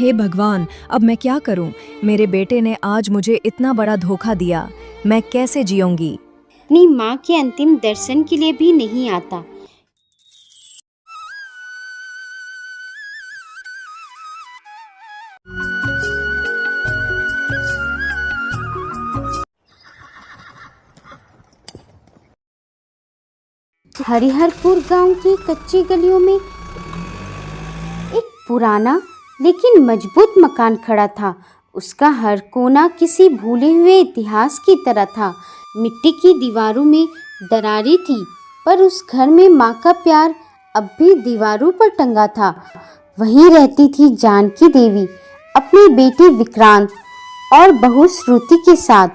हे भगवान, अब मैं क्या करूं? मेरे बेटे ने आज मुझे इतना बड़ा धोखा दिया। मैं कैसे जीऊंगी? अपनी माँ के अंतिम दर्शन के लिए भी नहीं आता। हरिहरपुर गांव की कच्ची गलियों में एक पुराना लेकिन मजबूत मकान खड़ा था। उसका हर कोना किसी भूले हुए इतिहास की तरह था। मिट्टी की दीवारों में दरारें थी, पर उस घर में माँ का प्यार अब भी दीवारों पर टंगा था। वहीं रहती थी जानकी देवी अपनी बेटी विक्रांत और बहू श्रुति के साथ।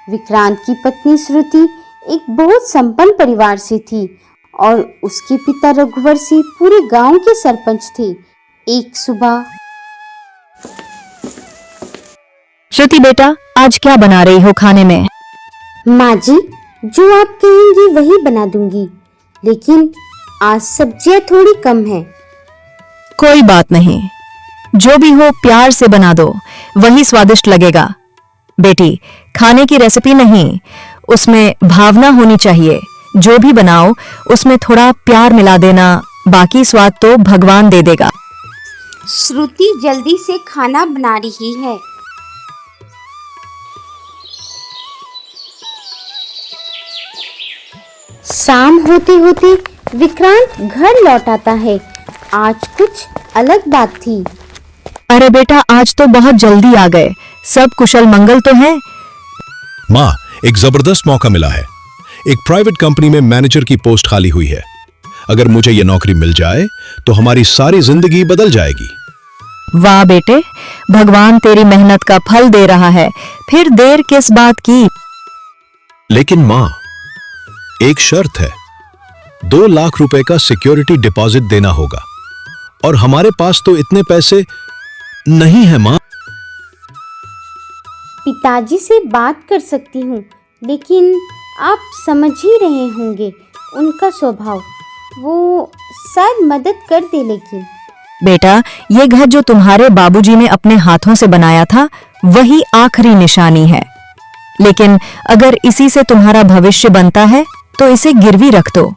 विक्रांत की पत्नी श्रुति एक बहुत संपन्न परिवार से थी और उसके पिता रघुवंशी पूरे गांव के सरपंच थे। एक सुबह, श्रुति बेटा, आज क्या बना रही हो खाने में? माँ जी, जो आप कहेंगी वही बना दूंगी, लेकिन आज सब्जियां थोड़ी कम है। कोई बात नहीं, जो भी हो प्यार से बना दो, वही स्वादिष्ट लगेगा। बेटी, खाने की रेसिपी नहीं, उसमें भावना होनी चाहिए। जो भी बनाओ उसमें थोड़ा प्यार मिला देना, बाकी स्वाद तो भगवान दे देगा। श्रुति जल्दी से खाना बना रही है। शाम होते होते विक्रांत घर लौट आता है। आज कुछ अलग बात थी। अरे बेटा, आज तो बहुत जल्दी आ गए। सब कुशल मंगल तो है? माँ, एक जबरदस्त मौका मिला है। एक प्राइवेट कंपनी में मैनेजर की पोस्ट खाली हुई है। अगर मुझे यह नौकरी मिल जाए तो हमारी सारी जिंदगी बदल जाएगी। वाह बेटे, भगवान तेरी मेहनत का फल दे रहा है। फिर देर किस बात की? लेकिन माँ, एक शर्त है। 2 लाख रुपए का सिक्योरिटी डिपॉजिट देना होगा और हमारे पास तो इतने पैसे नहीं है माँ। पिताजी से बात कर सकती हूँ, लेकिन आप समझ ही रहे होंगे उनका स्वभाव। वो शायद मदद कर दे। लेकिन बेटा, ये घर जो तुम्हारे बाबूजी ने अपने हाथों से बनाया था, वही आखिरी निशानी है। लेकिन अगर इसी से तुम्हारा भविष्य बनता है तो इसे गिरवी रख दो।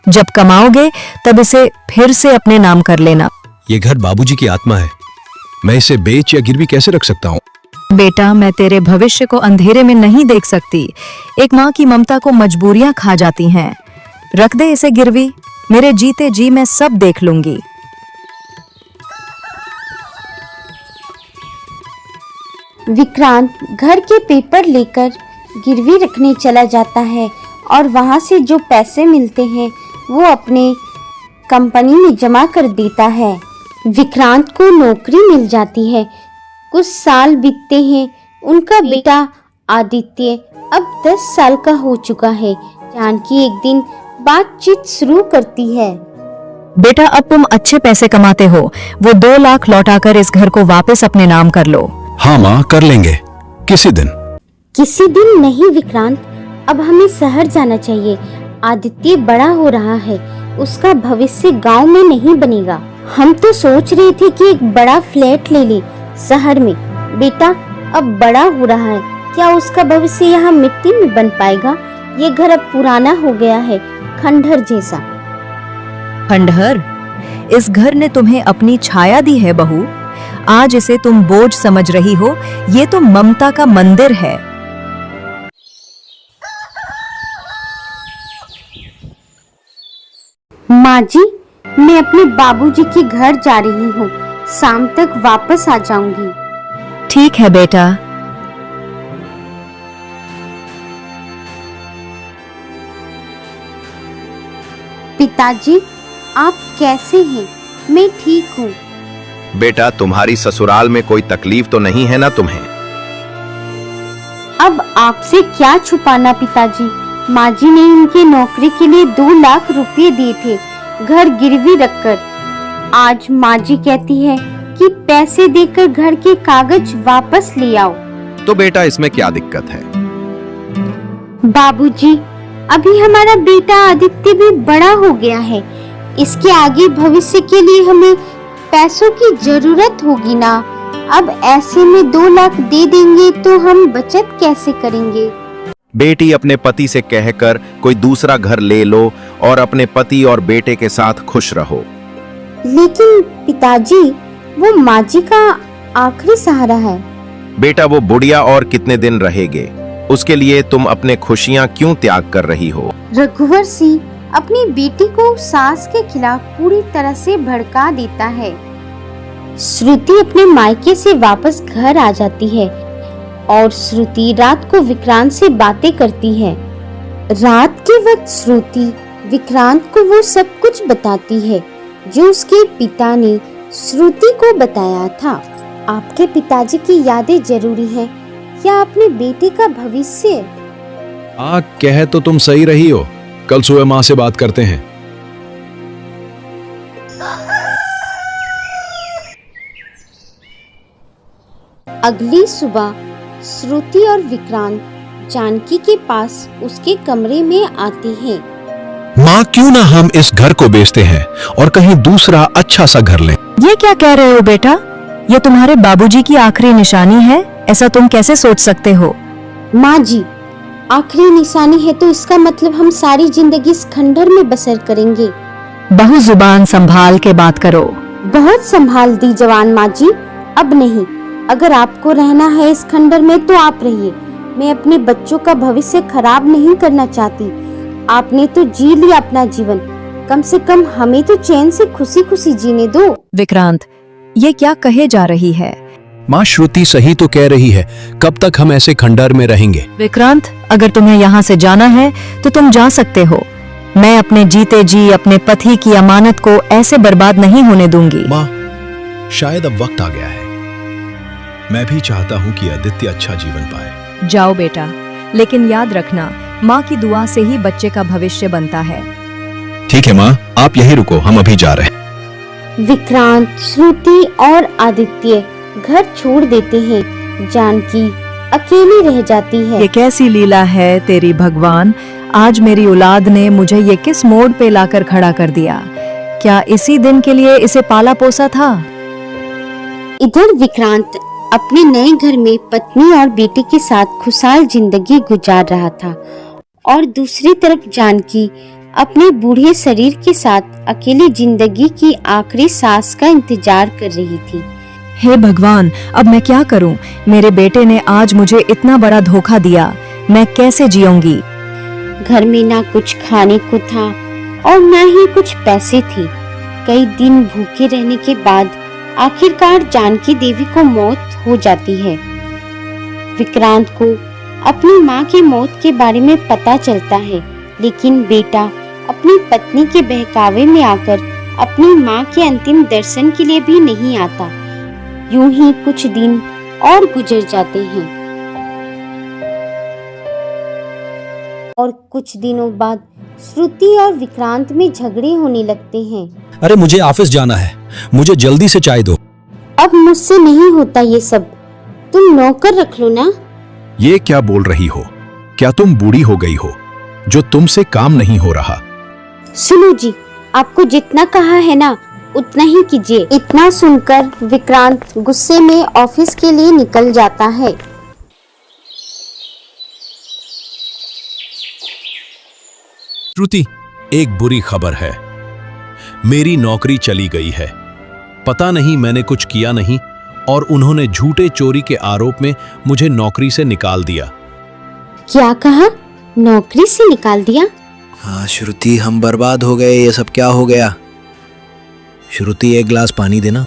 जब कमाओगे तब इसे फिर से अपने नाम कर लेना। ये घर बाबूजी की आत्मा है। मैं इसे बेच या गिरवी कैसे रख सकता हूँ? बेटा, मैं तेरे भविष्य को अंधेरे में नहीं देख सकती। एक माँ की ममता को मजबूरियां खा जाती हैं। रख दे इसे गिरवी। मेरे जीते जी मैं सब देख लूंगी। विक्रांत घर के पेपर लेकर गिरवी रखने चला जाता है और वहां से जो पैसे मिलते हैं वो अपने कंपनी में जमा कर देता है। विक्रांत को नौकरी मिल जाती है। कुछ साल बीतते हैं। उनका बेटा आदित्य अब 10 साल का हो चुका है। जानकी एक दिन बातचीत शुरू करती है। बेटा, अब तुम अच्छे पैसे कमाते हो। वो 2 लाख लौटाकर इस घर को वापस अपने नाम कर लो। हाँ माँ, कर लेंगे किसी दिन। किसी दिन नहीं विक्रांत, अब हमें शहर जाना चाहिए। आदित्य बड़ा हो रहा है, उसका भविष्य गांव में नहीं बनेगा। हम तो सोच रहे थे कि एक बड़ा फ्लैट ले ले शहर में। बेटा अब बड़ा हो रहा है, क्या उसका भविष्य यहाँ मिट्टी में बन पाएगा? ये घर अब पुराना हो गया है, खंडहर जैसा। खंडहर? इस घर ने तुम्हें अपनी छाया दी है बहू। आज इसे तुम बोझ समझ रही हो। ये तो ममता का मंदिर है। माँ जी, मैं अपने बाबूजी के घर जा रही हूँ। शाम तक वापस आ जाऊंगी। ठीक है बेटा। पिताजी, आप कैसे हैं? मैं ठीक हूँ। बेटा, तुम्हारी ससुराल में कोई तकलीफ तो नहीं है ना तुम्हें? अब आपसे क्या छुपाना पिताजी। माँ जी ने इनके नौकरी के लिए 2 लाख रुपए दिए थे घर गिरवी रखकर। आज माँ जी कहती है कि पैसे देकर घर के कागज वापस ले आओ। तो बेटा, इसमें क्या दिक्कत है? बाबूजी, अभी हमारा बेटा आदित्य भी बड़ा हो गया है। इसके आगे भविष्य के लिए हमें पैसों की जरूरत होगी ना। अब ऐसे में 2 लाख दे देंगे तो हम बचत कैसे करेंगे? बेटी, अपने पति से कहकर कोई दूसरा घर ले लो और अपने पति और बेटे के साथ खुश रहो। लेकिन पिताजी, वो माँ जी का आखिरी सहारा है। बेटा, वो बुढ़िया और कितने दिन रहेगे? उसके लिए तुम अपने खुशियां क्यों त्याग कर रही हो? रघुवर सिंह अपनी बेटी को सास के खिलाफ पूरी तरह से भड़का देता है। श्रुति अपने मायके से वापस घर आ जाती है और श्रुति रात को विक्रांत से बातें करती है। रात के वक्त श्रुति विक्रांत को वो सब कुछ बताती है जो उसके पिता ने श्रुति को बताया था। आपके पिताजी की यादें जरूरी है या अपने बेटे का भविष्य? कह तो तुम सही रही हो। कल सुबह माँ से बात करते हैं। अगली सुबह श्रुति और विक्रांत जानकी के पास उसके कमरे में आते हैं। माँ, क्यों ना हम इस घर को बेचते हैं और कहीं दूसरा अच्छा सा घर लें। ये क्या कह रहे हो बेटा? ये तुम्हारे बाबूजी की आखिरी निशानी है, ऐसा तुम कैसे सोच सकते हो? माँ जी, आखिरी निशानी है तो इसका मतलब हम सारी जिंदगी इस खंडर में बसर करेंगे। बहु जुबान संभाल के बात करो। बहुत संभाल दी जवान माँ जी, अब नहीं। अगर आपको रहना है इस खंडर में तो आप रहिए। मैं अपने बच्चों का भविष्य खराब नहीं करना चाहती। आपने तो जी लिया अपना जीवन, कम से कम हमें तो चैन से खुशी खुशी जीने दो। विक्रांत, ये क्या कहे जा रही है? माँ, श्रुति सही तो कह रही है। कब तक हम ऐसे खंडर में रहेंगे? विक्रांत, अगर तुम्हें यहाँ से जाना है तो तुम जा सकते हो। मैं अपने जीते जी अपने पति की अमानत को ऐसे बर्बाद नहीं होने दूंगी। माँ, शायद अब वक्त आ गया है। मैं भी चाहता हूँ कि आदित्य अच्छा जीवन पाए। जाओ बेटा, लेकिन याद रखना, माँ की दुआ से ही बच्चे का भविष्य बनता है। ठीक है माँ, आप यहीं रुको, हम अभी जा रहे हैं। विक्रांत, श्रुति और आदित्य घर छोड़ देते हैं। जानकी अकेली रह जाती है। ये कैसी लीला है तेरी भगवान? आज मेरी औलाद ने मुझे ये किस मोड़ पे लाकर खड़ा कर दिया? क्या इसी दिन के लिए इसे पाला पोसा था? इधर विक्रांत अपने नए घर में पत्नी और बेटे के साथ खुशहाल जिंदगी गुजार रहा था और दूसरी तरफ जानकी अपने बूढ़े शरीर के साथ अकेली जिंदगी की आखिरी सांस का इंतजार कर रही थी। हे भगवान, अब मैं क्या करूं? मेरे बेटे ने आज मुझे इतना बड़ा धोखा दिया, मैं कैसे जीऊंगी? घर में ना कुछ खाने को था और न ही कुछ पैसे थे। कई दिन भूखे रहने के बाद आखिरकार जानकी देवी को मौत हो जाती है। विक्रांत को अपनी माँ की मौत के बारे में पता चलता है, लेकिन बेटा अपनी पत्नी के बहकावे में आकर अपनी माँ के अंतिम दर्शन के लिए भी नहीं आता। यूं ही कुछ दिन और गुजर जाते हैं और कुछ दिनों बाद श्रुति और विक्रांत में झगड़े होने लगते हैं। अरे मुझे ऑफिस जाना है, मुझे जल्दी से चाय दो। अब मुझसे नहीं होता ये सब, तुम नौकर रख लो ना। ये क्या बोल रही हो? क्या तुम बूढ़ी हो गई हो जो तुमसे काम नहीं हो रहा? सुनो जी, आपको जितना कहा है ना उतना ही कीजिए। इतना सुनकर विक्रांत गुस्से में ऑफिस के लिए निकल जाता है। श्रुति, एक बुरी खबर है। मेरी नौकरी चली गई है। पता नहीं मैंने कुछ किया नहीं और उन्होंने झूठे चोरी के आरोप में मुझे नौकरी से निकाल दिया। क्या कहा? नौकरी से निकाल दिया? हाँ श्रुति, हम बर्बाद हो गए। ये सब क्या हो गया? श्रुति, एक गिलास पानी देना।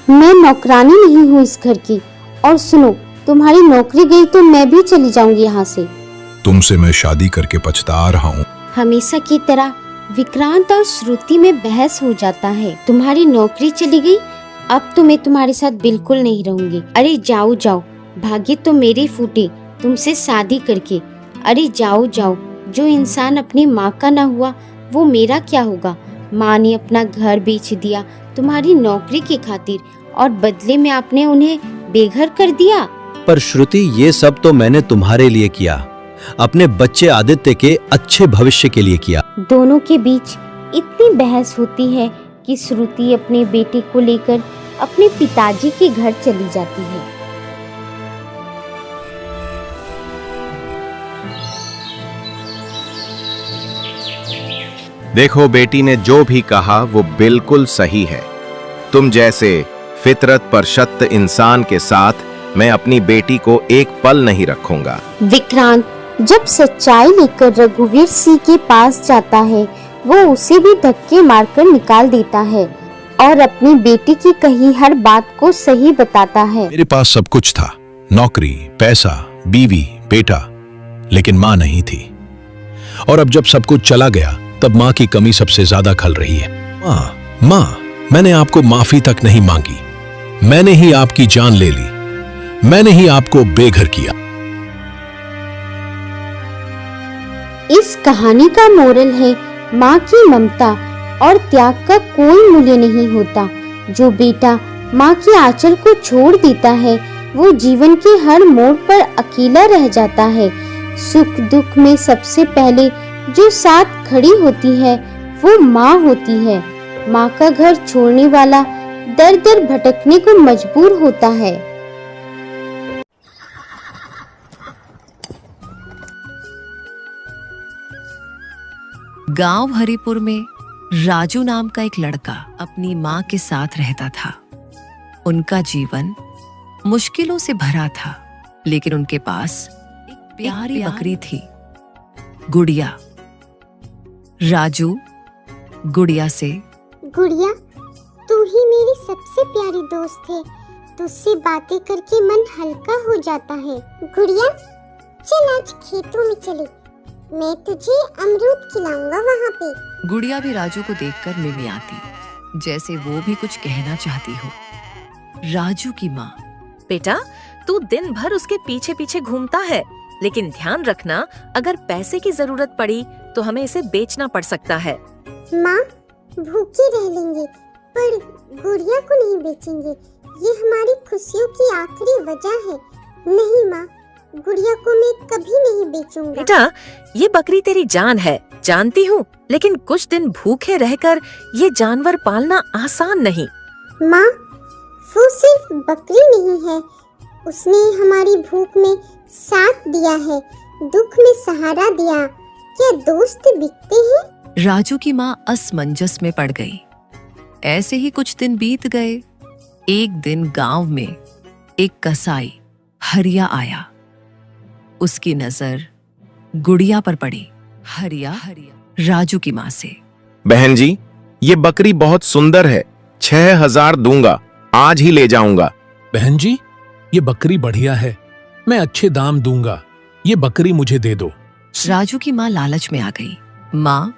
मैं नौकरानी नहीं हूँ इस घर की। और सुनो, तुम्हारी नौकरी गई तो मैं भी चली जाऊंगी यहाँ से। तुमसे मैं शादी करके पछता रहा हूँ। हमेशा की तरह विक्रांत और श्रुति में बहस हो जाता है। तुम्हारी नौकरी चली गई, अब तो मैं तुम्हारे साथ बिल्कुल नहीं रहूंगी। अरे जाओ जाओ, भाग्य तो मेरे फूटे तुमसे शादी करके। अरे जाओ जाओ, जो इंसान अपनी माँ का ना हुआ वो मेरा क्या होगा? माँ ने अपना घर बेच दिया तुम्हारी नौकरी की खातिर और बदले में आपने उन्हें बेघर कर दिया। पर श्रुति, ये सब तो मैंने तुम्हारे लिए किया, अपने बच्चे आदित्य के अच्छे भविष्य के लिए किया। दोनों के बीच इतनी बहस होती है कि श्रुति अपने बेटे को लेकर अपने पिताजी के घर चली जाती है। देखो बेटी ने जो भी कहा वो बिल्कुल सही है। तुम जैसे फितरत पर शत इंसान के साथ मैं अपनी बेटी को एक पल नहीं रखूंगा। विक्रांत जब सच्चाई लेकर रघुवीर सिंह के पास जाता है, वो उसे भी धक्के मारकर निकाल देता है और अपनी बेटी की कही हर बात को सही बताता है। मेरे पास सब कुछ था, नौकरी, पैसा, बीवी, बेटा, लेकिन माँ नहीं थी। और अब जब सब कुछ चला गया तब माँ की कमी सबसे ज्यादा खल रही है। माँ, मैंने आपको माफी तक नहीं मांगी। मैंने ही आपकी जान ले ली। मैंने ही आपको बेघर किया। इस कहानी का मोरल है, माँ की ममता और त्याग का कोई मूल्य नहीं होता। जो बेटा माँ के आंचल को छोड़ देता है वो जीवन के हर मोड़ पर अकेला रह जाता है। सुख दुख में सबसे पहले जो साथ खड़ी होती है वो माँ होती है। माँ का घर छोड़ने वाला दर दर भटकने को मजबूर होता है। गांव हरिपुर में राजू नाम का एक लड़का अपनी माँ के साथ रहता था। उनका जीवन मुश्किलों से भरा था, लेकिन उनके पास एक प्यारी बकरी थी, गुड़िया। राजू गुड़िया से, गुड़िया, तू ही मेरी सबसे प्यारी दोस्त है। तुझसे बातें करके मन हल्का हो जाता है। गुड़िया, चल आज खेतों में चले, मैं तुझे अमरूद खिलाऊंगा वहाँ पे। गुड़िया भी राजू को देखकर मिमियाती, जैसे वो भी कुछ कहना चाहती हो। राजू की माँ, बेटा, तू दिन भर उसके पीछे पीछे घूमता है, लेकिन ध्यान रखना, अगर पैसे की जरूरत पड़ी तो हमें इसे बेचना पड़ सकता है। माँ, भूखे रह लेंगे पर गुड़िया को नहीं बेचेंगे। ये हमारी खुशियों की आखिरी वजह है। नहीं माँ, गुड़िया को मैं कभी नहीं बेचूंगा। बेटा, ये बकरी तेरी जान है, जानती हूँ, लेकिन कुछ दिन भूखे रहकर ये जानवर पालना आसान नहीं। माँ, वो सिर्फ बकरी नहीं है, उसने हमारी भूख में साथ दिया है, दुख में सहारा दिया। क्या दोस्त बिकते हैं? राजू की माँ असमंजस में पड़ गई। ऐसे ही कुछ दिन बीत गए। एक दिन गांव में एक कसाई हरिया आया। उसकी नजर गुड़िया पर पड़ी। हरिया राजू की माँ से, बहन जी, ये बकरी बहुत सुंदर है, 6,000 दूंगा, आज ही ले जाऊंगा। बहन जी, ये बकरी बढ़िया है, मैं अच्छे दाम दूंगा, ये बकरी मुझे दे दो। राजू की माँ लालच में आ गई। माँ,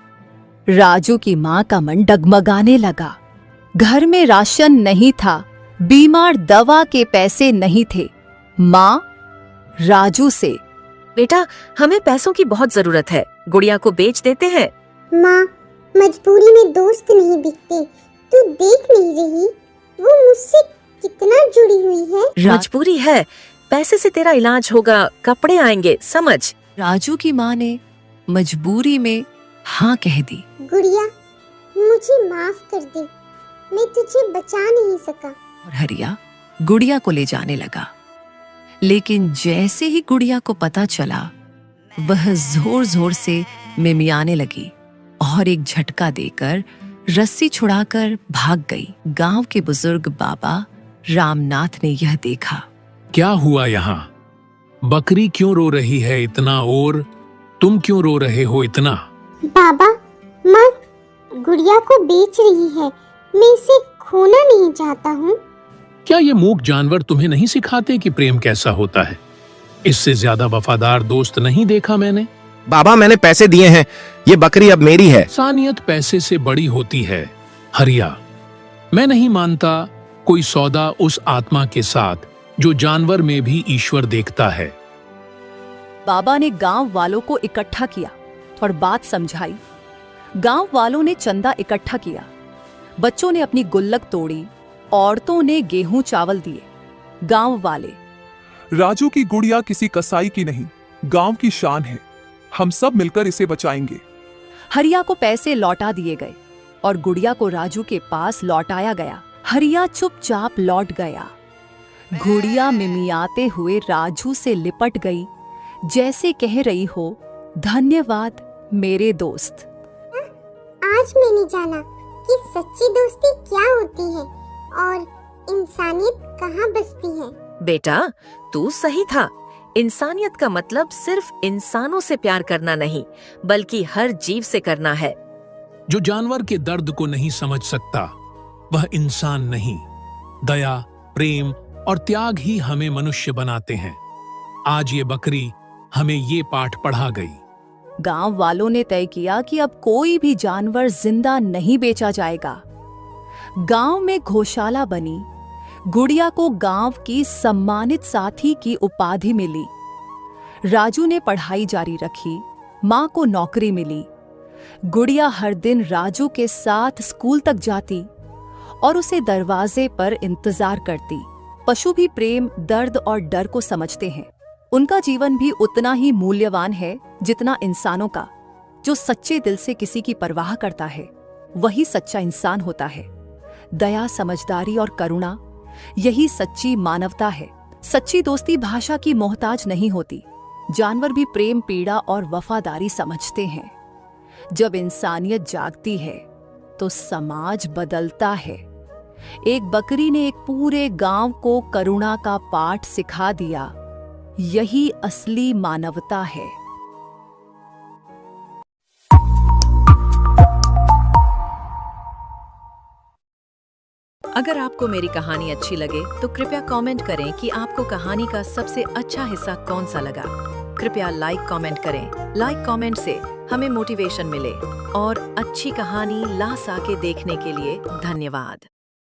राजू की माँ का मन डगमगाने लगा। घर में राशन नहीं था, बीमार दवा के पैसे नहीं थे। माँ राजू से, बेटा, हमें पैसों की बहुत जरूरत है, गुड़िया को बेच देते हैं। माँ, मजबूरी में दोस्त नहीं बिकते, तू देख नहीं रही वो मुझसे कितना जुड़ी हुई है। मजबूरी है, पैसे से तेरा इलाज होगा, कपड़े आएंगे, समझ। राजू की माँ ने मजबूरी में हाँ कह दी। गुड़िया, मुझे माफ कर दे, मैं तुझे बचा नहीं सका। और हरिया गुड़िया को ले जाने लगा। लेकिन जैसे ही गुड़िया को पता चला, वह जोर जोर से मिमियाने लगी और एक झटका देकर रस्सी छुड़ाकर भाग गई। गांव के बुजुर्ग बाबा रामनाथ ने यह देखा। क्या हुआ यहाँ? बकरी क्यों रो रही है इतना, और तुम क्यों रो रहे हो इतना? बाबा, माँ गुड़िया को बेच रही है, मैं इसे खोना नहीं चाहता हूँ। क्या ये मूक जानवर तुम्हें नहीं सिखाते कि प्रेम कैसा होता है? इससे ज्यादा वफादार दोस्त नहीं देखा मैंने। बाबा, मैंने पैसे दिए हैं, ये बकरी अब मेरी है। इंसानियत पैसे से बड़ी होती है हरिया। मैं नहीं मानता कोई सौदा उस आत्मा के साथ जो जानवर में भी ईश्वर देखता है। बाबा ने गांव वालों को इकट्ठा किया और बात समझाई। गांव वालों ने चंदा इकट्ठा किया, बच्चों ने अपनी गुल्लक तोड़ी, औरतों ने गेहूं चावल दिए। गांव वाले, राजू की गुड़िया किसी कसाई की नहीं, गांव की शान है, हम सब मिलकर इसे बचाएंगे। हरिया को पैसे लौटा दिए गए और गुड़िया को राजू के पास लौटाया गया। हरिया चुपचाप लौट गया। गुड़िया मिमियाते हुए राजू से लिपट गई, जैसे कह रही हो, धन्यवाद मेरे दोस्त। आज मैंने जाना कि सच्ची दोस्ती क्या होती है और इंसानियत कहाँ बसती है। बेटा, तू सही था। इंसानियत का मतलब सिर्फ इंसानों से प्यार करना नहीं, बल्कि हर जीव से करना है। जो जानवर के दर्द को नहीं समझ सकता वह इंसान नहीं। दया, प्रेम और त्याग ही हमें मनुष्य बनाते हैं। आज ये बकरी हमें ये पाठ पढ़ा गई। गांव वालों ने तय किया कि अब कोई भी जानवर जिंदा नहीं बेचा जाएगा। गांव में गौशाला बनी। गुड़िया को गांव की सम्मानित साथी की उपाधि मिली। राजू ने पढ़ाई जारी रखी। मां को नौकरी मिली। गुड़िया हर दिन राजू के साथ स्कूल तक जाती और उसे दरवाजे पर इंतजार करती। पशु भी प्रेम, दर्द और डर को समझते हैं। उनका जीवन भी उतना ही मूल्यवान है जितना इंसानों का। जो सच्चे दिल से किसी की परवाह करता है वही सच्चा इंसान होता है। दया, समझदारी और करुणा, यही सच्ची मानवता है। सच्ची दोस्ती भाषा की मोहताज नहीं होती। जानवर भी प्रेम, पीड़ा और वफादारी समझते हैं। जब इंसानियत जागती है तो समाज बदलता है। एक बकरी ने एक पूरे गांव को करुणा का पाठ सिखा दिया। यही असली मानवता है। अगर आपको मेरी कहानी अच्छी लगे तो कृपया कमेंट करें कि आपको कहानी का सबसे अच्छा हिस्सा कौन सा लगा। कृपया लाइक कमेंट करें। लाइक कमेंट से हमें मोटिवेशन मिले। और अच्छी कहानी ला साके देखने के लिए धन्यवाद।